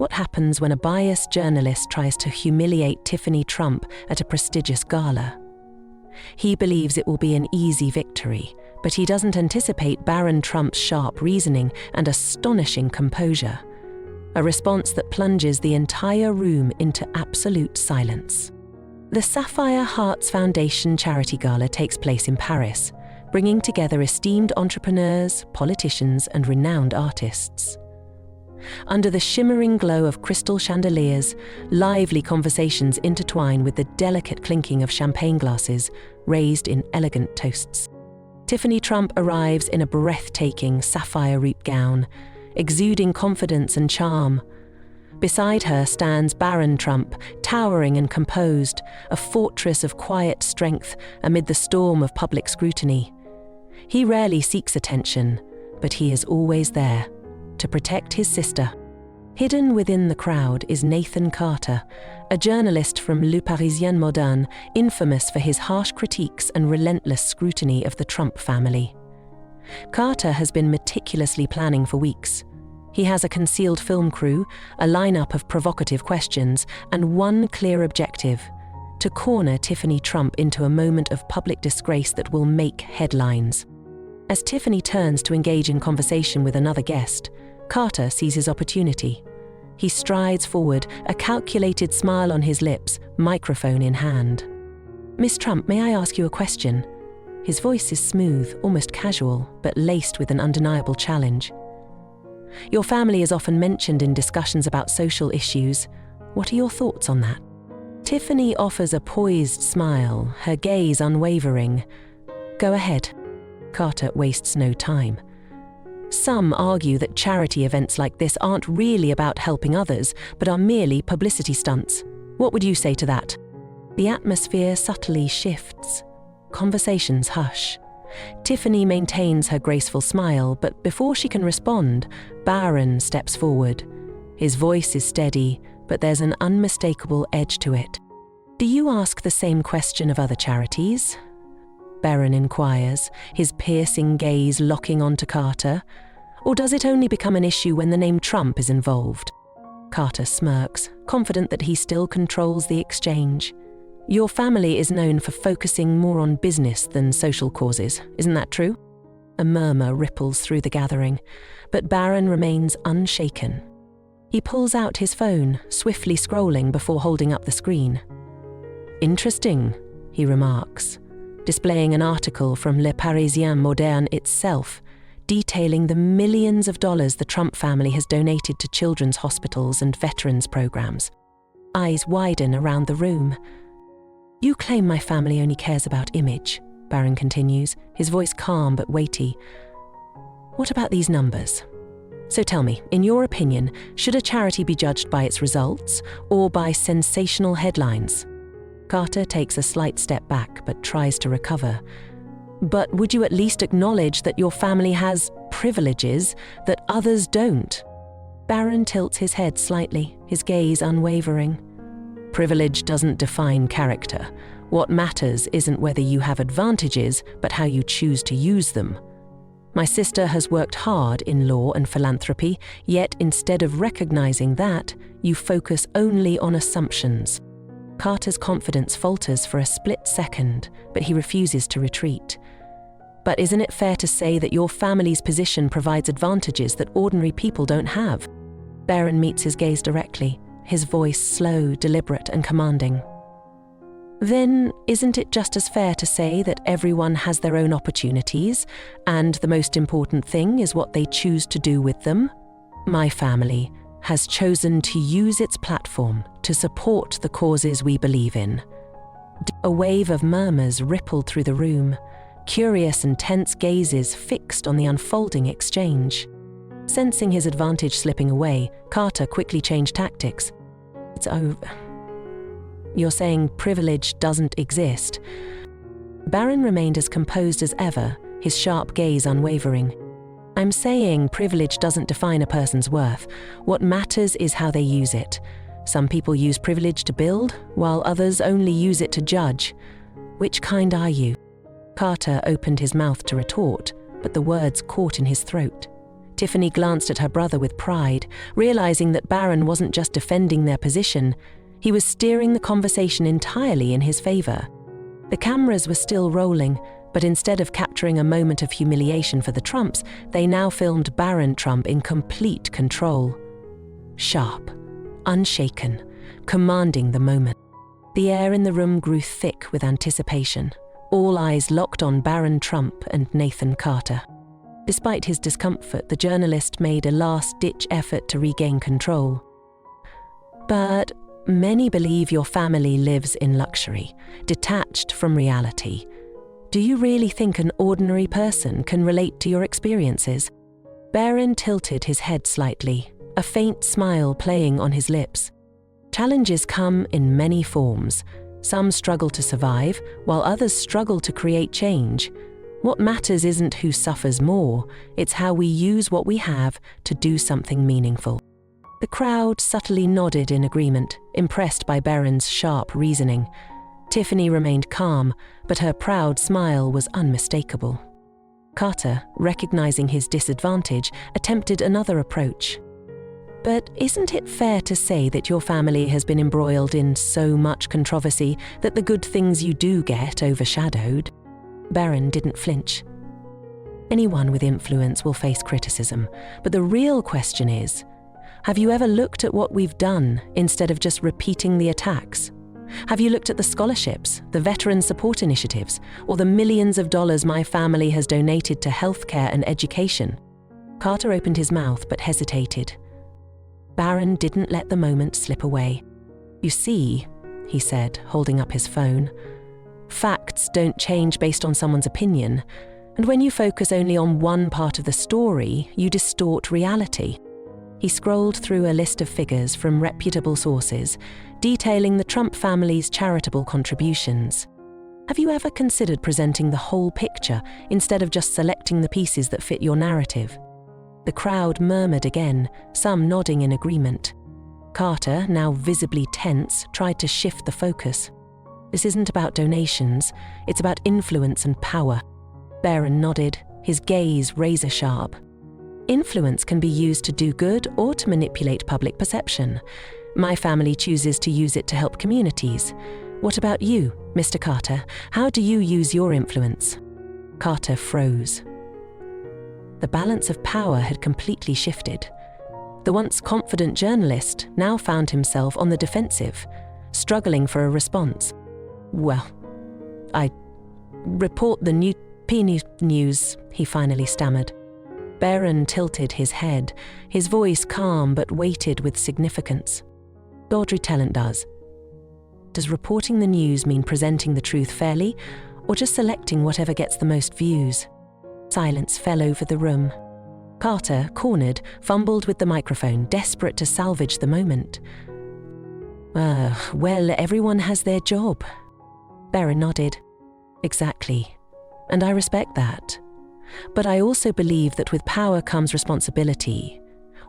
What happens when a biased journalist tries to humiliate Tiffany Trump at a prestigious gala? He believes it will be an easy victory, but he doesn't anticipate Barron Trump's sharp reasoning and astonishing composure, a response that plunges the entire room into absolute silence. The Sapphire Hearts Foundation charity gala takes place in Paris, bringing together esteemed entrepreneurs, politicians, and renowned artists. Under the shimmering glow of crystal chandeliers, lively conversations intertwine with the delicate clinking of champagne glasses raised in elegant toasts. Tiffany Trump arrives in a breathtaking sapphire root gown, exuding confidence and charm. Beside her stands Barron Trump, towering and composed, a fortress of quiet strength amid the storm of public scrutiny. He rarely seeks attention, but he is always there, to protect his sister. Hidden within the crowd is Nathan Carter, a journalist from Le Parisien Moderne, infamous for his harsh critiques and relentless scrutiny of the Trump family. Carter has been meticulously planning for weeks. He has a concealed film crew, a lineup of provocative questions, and one clear objective: to corner Tiffany Trump into a moment of public disgrace that will make headlines. As Tiffany turns to engage in conversation with another guest, Carter sees his opportunity. He strides forward, a calculated smile on his lips, microphone in hand. "Miss Trump, may I ask you a question?" His voice is smooth, almost casual, but laced with an undeniable challenge. "Your family is often mentioned in discussions about social issues. What are your thoughts on that?" Tiffany offers a poised smile, her gaze unwavering. "Go ahead." Carter wastes no time. Some argue that charity events like this aren't really about helping others, but are merely publicity stunts. What would you say to that? The atmosphere subtly shifts. Conversations hush. Tiffany maintains her graceful smile, but before she can respond, Barron steps forward. His voice is steady, but there's an unmistakable edge to it. "Do you ask the same question of other charities?" Barron inquires, his piercing gaze locking onto Carter. "Or does it only become an issue when the name Trump is involved?" Carter smirks, confident that he still controls the exchange. "Your family is known for focusing more on business than social causes, isn't that true?" A murmur ripples through the gathering, but Barron remains unshaken. He pulls out his phone, swiftly scrolling before holding up the screen. "Interesting," he remarks, displaying an article from Le Parisien Moderne itself, detailing the millions of dollars the Trump family has donated to children's hospitals and veterans programs. Eyes widen around the room. "You claim my family only cares about image," Barron continues, his voice calm but weighty. "What about these numbers? So tell me, in your opinion, should a charity be judged by its results or by sensational headlines?" Carter takes a slight step back but tries to recover. "But would you at least acknowledge that your family has privileges that others don't?" Barron tilts his head slightly, his gaze unwavering. "Privilege doesn't define character. What matters isn't whether you have advantages, but how you choose to use them. My sister has worked hard in law and philanthropy, yet instead of recognizing that, you focus only on assumptions." Carter's confidence falters for a split second, but he refuses to retreat. "But isn't it fair to say that your family's position provides advantages that ordinary people don't have?" Barron meets his gaze directly, his voice slow, deliberate, and commanding. "Then isn't it just as fair to say that everyone has their own opportunities, and the most important thing is what they choose to do with them? My family has chosen to use its platform to support the causes we believe in." A wave of murmurs rippled through the room, curious and tense gazes fixed on the unfolding exchange. Sensing his advantage slipping away, Carter quickly changed tactics. "It's over. You're saying privilege doesn't exist?" Barron remained as composed as ever, his sharp gaze unwavering. "I'm saying privilege doesn't define a person's worth. What matters is how they use it. Some people use privilege to build, while others only use it to judge. Which kind are you?" Carter opened his mouth to retort, but the words caught in his throat. Tiffany glanced at her brother with pride, realizing that Barron wasn't just defending their position, he was steering the conversation entirely in his favor. The cameras were still rolling, but instead of capturing a moment of humiliation for the Trumps, they now filmed Barron Trump in complete control. Sharp, unshaken, commanding the moment. The air in the room grew thick with anticipation, all eyes locked on Barron Trump and Nathan Carter. Despite his discomfort, the journalist made a last-ditch effort to regain control. But many believe your family lives in luxury, detached from reality. Do you really think an ordinary person can relate to your experiences? Barron tilted his head slightly, a faint smile playing on his lips. Challenges come in many forms. Some struggle to survive, while others struggle to create change. What matters isn't who suffers more, it's how we use what we have to do something meaningful. The crowd subtly nodded in agreement, impressed by Barron's sharp reasoning. Tiffany remained calm, but her proud smile was unmistakable. Carter, recognizing his disadvantage, attempted another approach. But isn't it fair to say that your family has been embroiled in so much controversy that the good things you do get overshadowed? Barron didn't flinch. Anyone with influence will face criticism, but the real question is, have you ever looked at what we've done instead of just repeating the attacks? Have you looked at the scholarships, the veteran support initiatives, or the millions of dollars my family has donated to healthcare and education? Carter opened his mouth but hesitated. Barron didn't let the moment slip away. You see, he said, holding up his phone, facts don't change based on someone's opinion, and when you focus only on one part of the story, you distort reality. He scrolled through a list of figures from reputable sources, detailing the Trump family's charitable contributions. Have you ever considered presenting the whole picture instead of just selecting the pieces that fit your narrative? The crowd murmured again, some nodding in agreement. Carter, now visibly tense, tried to shift the focus. This isn't about donations, it's about influence and power. Barron nodded, his gaze razor-sharp. Influence can be used to do good or to manipulate public perception. My family chooses to use it to help communities. What about you, Mr. Carter? How do you use your influence? Carter froze. The balance of power had completely shifted. The once confident journalist now found himself on the defensive, struggling for a response. Well, I report the news, he finally stammered. Barron tilted his head, his voice calm but weighted with significance. Audrey Talent does. Does reporting the news mean presenting the truth fairly, or just selecting whatever gets the most views? Silence fell over the room. Carter, cornered, fumbled with the microphone, desperate to salvage the moment. Well, everyone has their job. Barron nodded. Exactly. And I respect that. But I also believe that with power comes responsibility.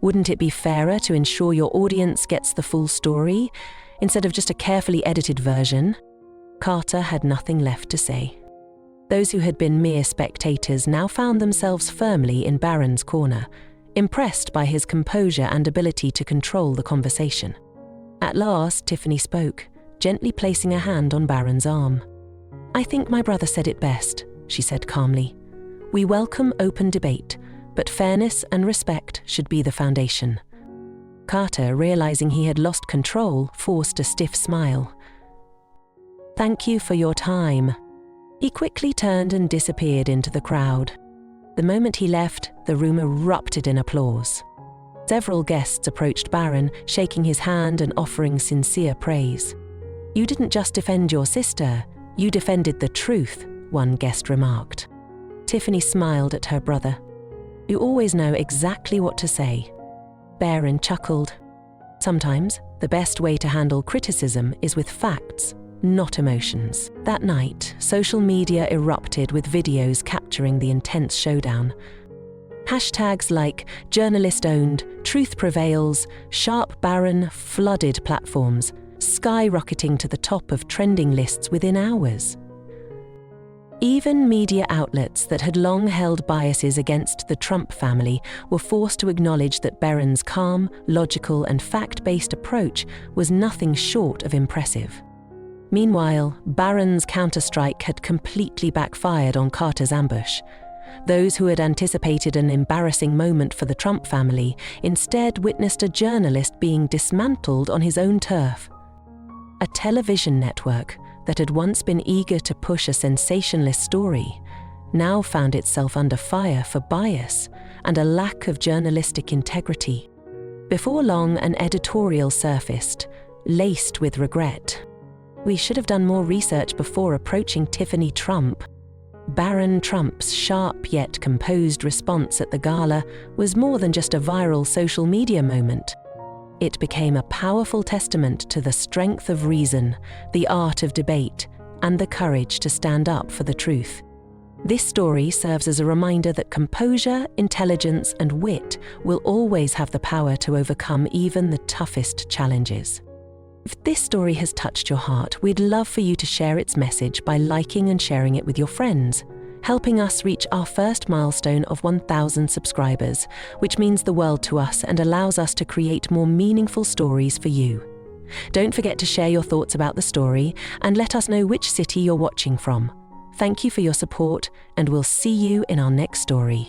Wouldn't it be fairer to ensure your audience gets the full story, instead of just a carefully edited version? Carter had nothing left to say. Those who had been mere spectators now found themselves firmly in Barron's corner, impressed by his composure and ability to control the conversation. At last, Tiffany spoke, gently placing a hand on Barron's arm. I think my brother said it best, she said calmly. We welcome open debate, but fairness and respect should be the foundation. Carter, realizing he had lost control, forced a stiff smile. Thank you for your time. He quickly turned and disappeared into the crowd. The moment he left, the room erupted in applause. Several guests approached Barron, shaking his hand and offering sincere praise. You didn't just defend your sister, you defended the truth, one guest remarked. Tiffany smiled at her brother. You always know exactly what to say. Barron chuckled. Sometimes, the best way to handle criticism is with facts, not emotions. That night, social media erupted with videos capturing the intense showdown. Hashtags like journalist-owned, truth prevails, sharp Barron flooded platforms, skyrocketing to the top of trending lists within hours. Even media outlets that had long held biases against the Trump family were forced to acknowledge that Barron's calm, logical, and fact-based approach was nothing short of impressive. Meanwhile, Barron's counterstrike had completely backfired on Carter's ambush. Those who had anticipated an embarrassing moment for the Trump family instead witnessed a journalist being dismantled on his own turf. A television network that had once been eager to push a sensationalist story now found itself under fire for bias and a lack of journalistic integrity. Before long, an editorial surfaced, laced with regret. "We should have done more research before approaching Tiffany Trump." Barron Trump's sharp yet composed response at the gala was more than just a viral social media moment. It became a powerful testament to the strength of reason, the art of debate, and the courage to stand up for the truth. This story serves as a reminder that composure, intelligence, and wit will always have the power to overcome even the toughest challenges. If this story has touched your heart, we'd love for you to share its message by liking and sharing it with your friends, helping us reach our first milestone of 1,000 subscribers, which means the world to us and allows us to create more meaningful stories for you. Don't forget to share your thoughts about the story and let us know which city you're watching from. Thank you for your support, and we'll see you in our next story.